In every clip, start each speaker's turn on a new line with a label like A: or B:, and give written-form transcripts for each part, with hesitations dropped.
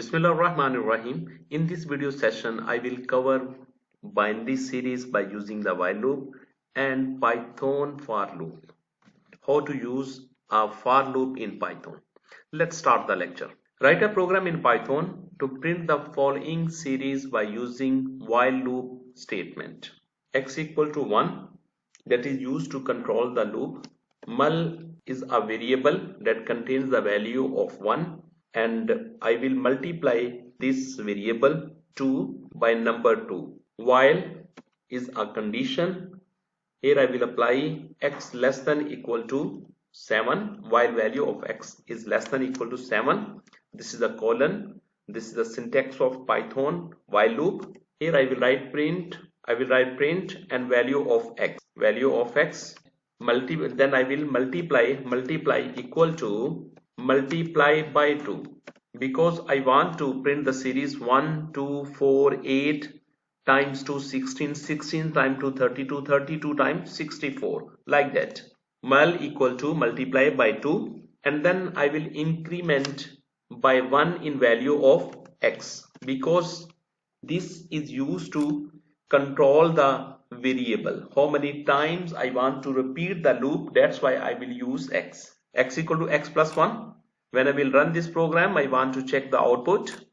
A: Bismillahirrahmanirrahim. In this video session, I will cover binary series by using the while loop and Python for loop. How to use a for loop in Python. Let's start the lecture. Write a program in Python to print the following series by using while loop statement. X equal to 1, that is used to control the loop. Mul is a variable that contains the value of 1, and I will multiply this variable 2 by number 2. While is a condition. Here I will apply x less than equal to 7, while value of x is less than equal to 7. This is a colon. This is the syntax of Python while loop. Here I will write print and value of x. Then I will multiply equal to multiply by 2, because I want to print the series 1, 2, 4, 8 times 2, 16, 16 times 2, 32, 32 times 64, like that. Mul equal to multiply by 2, and then I will increment by 1 in value of x, because this is used to control the variable, how many times I want to repeat the loop. That's why I will use x equal to x plus 1. When I will run this program, I want to check the output.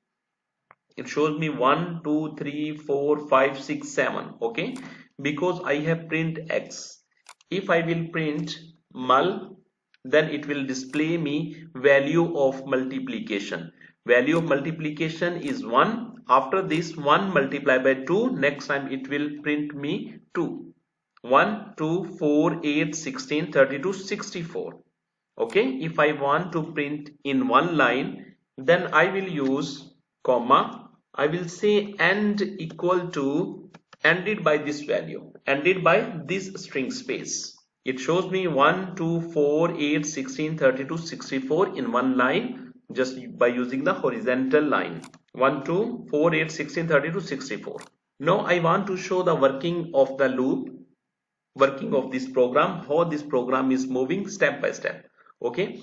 A: It shows me 1, 2, 3, 4, 5, 6, 7. Okay, because I have print x. If I will print mul, then it will display me value of multiplication. Value of multiplication is 1. After this 1 multiplied by 2, next time it will print me 2. 1, 2, 4, 8, 16, 32, 64. Okay, if I want to print in one line, then I will use comma. I will say and equal to ended by this value, ended by this string space. It shows me 1, 2, 4, 8, 16, 32, 64 in one line, just by using the horizontal line. 1, 2, 4, 8, 16, 32, 64. Now I want to show the working of the loop, working of this program, how this program is moving step by step. Okay,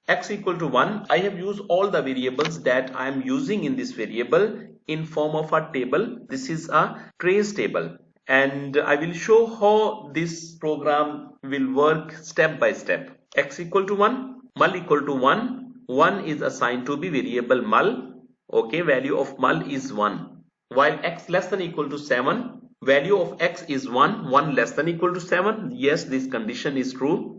A: x equal to 1. I have used all the variables that I am using in this variable in form of a table. This is a trace table, and I will show how this program will work step by step. X equal to 1, mul equal to 1. 1 is assigned to be variable mul. Okay, value of mul is 1. While x less than equal to 7, value of x is 1. 1 less than equal to 7. Yes, this condition is true.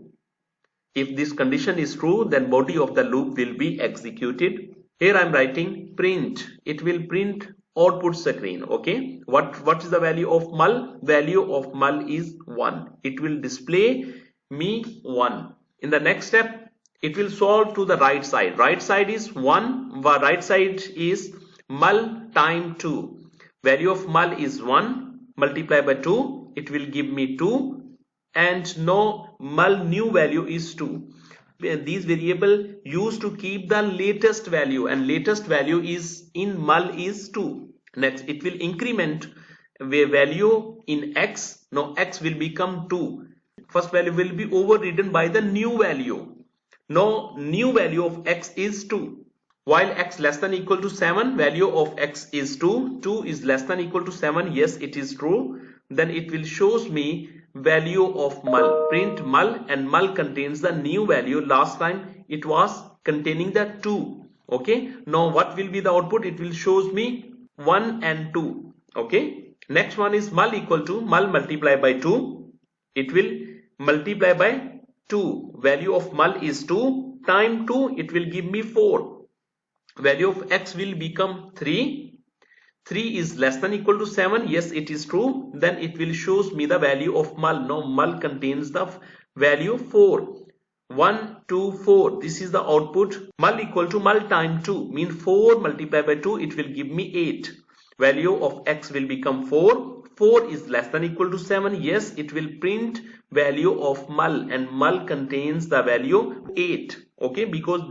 A: If this condition is true, then body of the loop will be executed. Here I am writing print. It will print output screen. Okay, what is the value of mul? Value of mul is 1. It will display me 1. In the next step, it will solve to the right side. Right side is 1. Right side is mul time 2. Value of mul is 1. Multiply by 2. It will give me 2. And no mul new value is 2. These variable used to keep the latest value, and latest value is in mul is 2. Next it will increment where value in x. Now x will become 2. First value will be overridden by the new value. Now new value of x is 2. While x less than equal to 7, value of x is 2. 2 is less than equal to 7. Yes, it is true. Then it will shows me value of mul. Print mul, and mul contains the new value. Last time it was containing the 2. Okay, now what will be the output? It will shows me 1 and 2. Okay, next one is mul equal to mul multiply by 2. It will multiply by 2. Value of mul is 2 time 2. It will give me 4. Value of x will become 3. 3 is less than equal to 7. Yes, it is true. Then it will shows me the value of mul. Now mul contains the value 4. 1, 2, 4. This is the output. Mul equal to mul time 2. Mean 4 multiplied by 2. It will give me 8. Value of x will become 4. 4 is less than equal to 7. Yes, it will print value of mul, and mul contains the value 8. Okay, because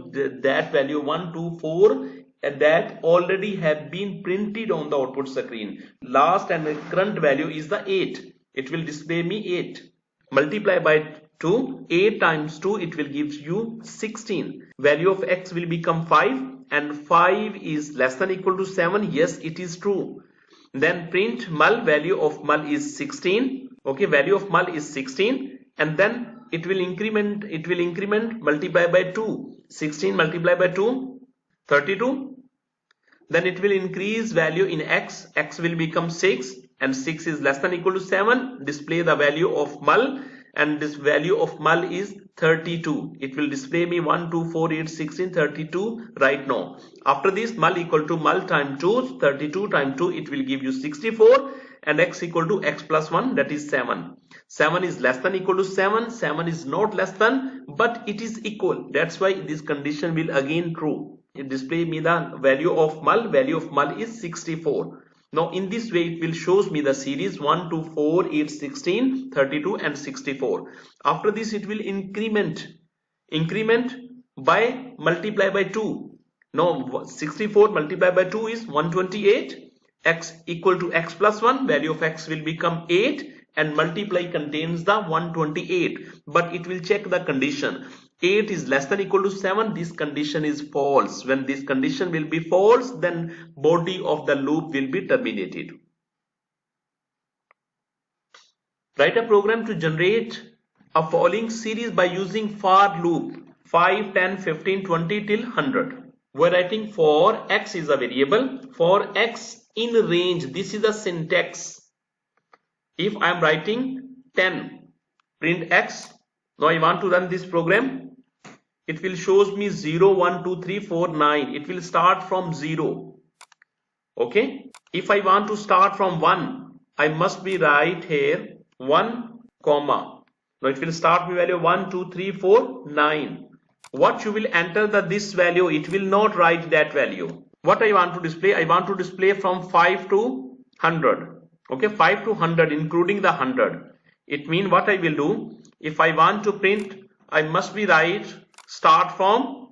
A: that value 1, 2, 4 and that already have been printed on the output screen. Last and the current value is the 8. It will display me 8. Multiply by 2, 8 times 2, it will give you 16. Value of x will become 5, and 5 is less than equal to 7. Yes, it is true. Then print mul, value of mul is 16. Okay, value of mul is 16, and then it will increment, multiply by 2. 16 multiplied by 2, 32. Then it will increase value in x. X will become 6, and 6 is less than equal to 7. Display the value of mul, and this value of mul is 32. It will display me 1, 2, 4, 8, 16, 32 right now. After this, mul equal to mul times 2, 32 times 2, it will give you 64, and x equal to x plus 1, that is 7. 7 is less than equal to 7. 7 is not less than, but it is equal. That's why this condition will again true. It display me the value of mul. Value of mul is 64. Now in this way it will shows me the series 1, 2, 4, 8, 16, 32 and 64. After this it will increment by multiply by 2. Now 64 multiplied by 2 is 128. X equal to x plus 1. Value of x will become 8, and multiply contains the 128, but it will check the condition. 8 is less than equal to 7. This condition is false. When this condition will be false, then body of the loop will be terminated. Write a program to generate a following series by using for loop 5, 10, 15, 20 till 100. We're writing for x is a variable. For x in range, this is the syntax. If I am writing 10, print x. Now I want to run this program. It will shows me 0, 1, 2, 3, 4, 9. It will start from 0. Okay. If I want to start from 1, I must be write here 1, comma. Now it will start with value 1, 2, 3, 4, 9. What you will enter this value, it will not write that value. What I want to display? I want to display from 5 to 100. Okay, 5 to 100 including the 100. It means what I will do, if I want to print, I must be write start from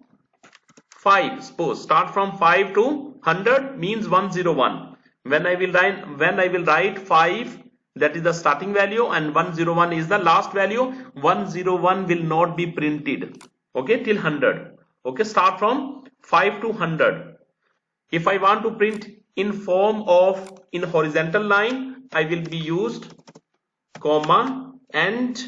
A: 5. Suppose start from 5 to 100 means 101. When I will write 5, that is the starting value, and 101 is the last value. 101 will not be printed. Okay, till 100. Okay, start from 5 to 100. If I want to print in form of in horizontal line, I will be used comma and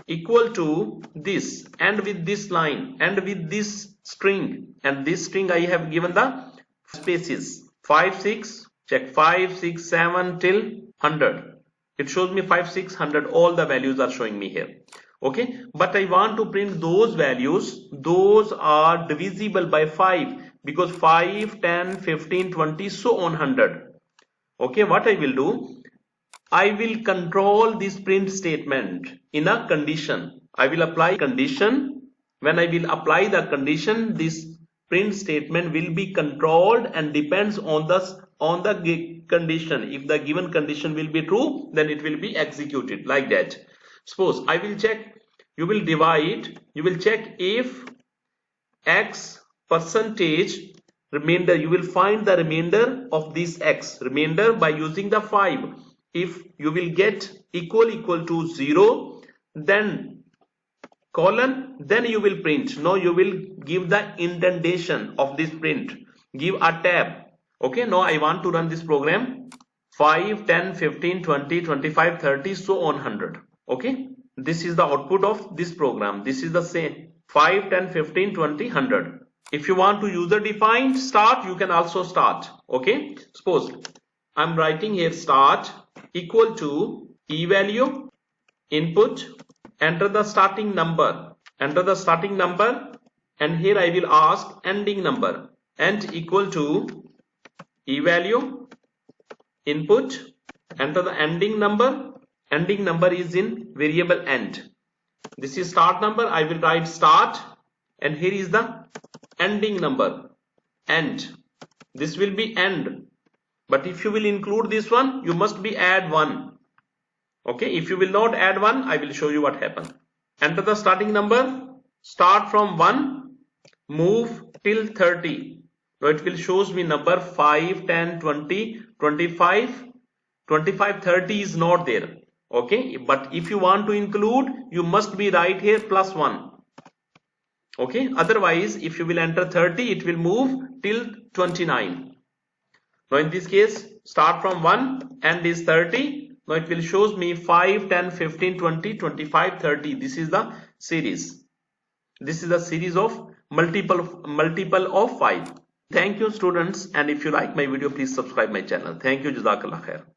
A: equal to this, and with this line, and with this string, and this string I have given the spaces 5, 6, check 5, 6, 7 till 100. It shows me 5, 6, 100. All the values are showing me here. Okay, but I want to print those values, those are divisible by 5, because 5, 10, 15, 20, so on 100. Okay, what I will do, I will control this print statement in a condition. I will apply condition. When I will apply the condition, this print statement will be controlled and depends on the condition. If the given condition will be true, then it will be executed like that. Suppose I will check, you will divide, you will check if x percentage remainder, you will find the remainder of this x remainder by using the 5. If you will get equal to 0, then colon, then you will print. Now you will give the indentation of this print, give a tab. Okay, now I want to run this program 5, 10, 15, 20, 25, 30, so on 100. Okay, this is the output of this program. This is the same 5, 10, 15, 20, 100. If you want to user defined start, you can also start. Okay, suppose I'm writing here start equal to e value input, enter the starting number, and here I will ask ending number, and equal to e value input, enter the ending number is in variable end. This is start number, I will write start, and here is the ending number, end. This will be end, but if you will include this one, you must be add 1. Okay, if you will not add 1, I will show you what happened. Enter the starting number, start from 1, move till 30. Now it will shows me number 5, 10, 20, 25, 25, 30 is not there. Okay, but if you want to include, you must be right here plus 1. Okay, otherwise if you will enter 30, it will move till 29. Now in this case, start from 1 and is 30. Now it will shows me 5, 10, 15, 20, 25, 30. This is the series. This is the series of multiple of 5. Thank you students, and if you like my video, please subscribe my channel. Thank you. Jazakallah khair.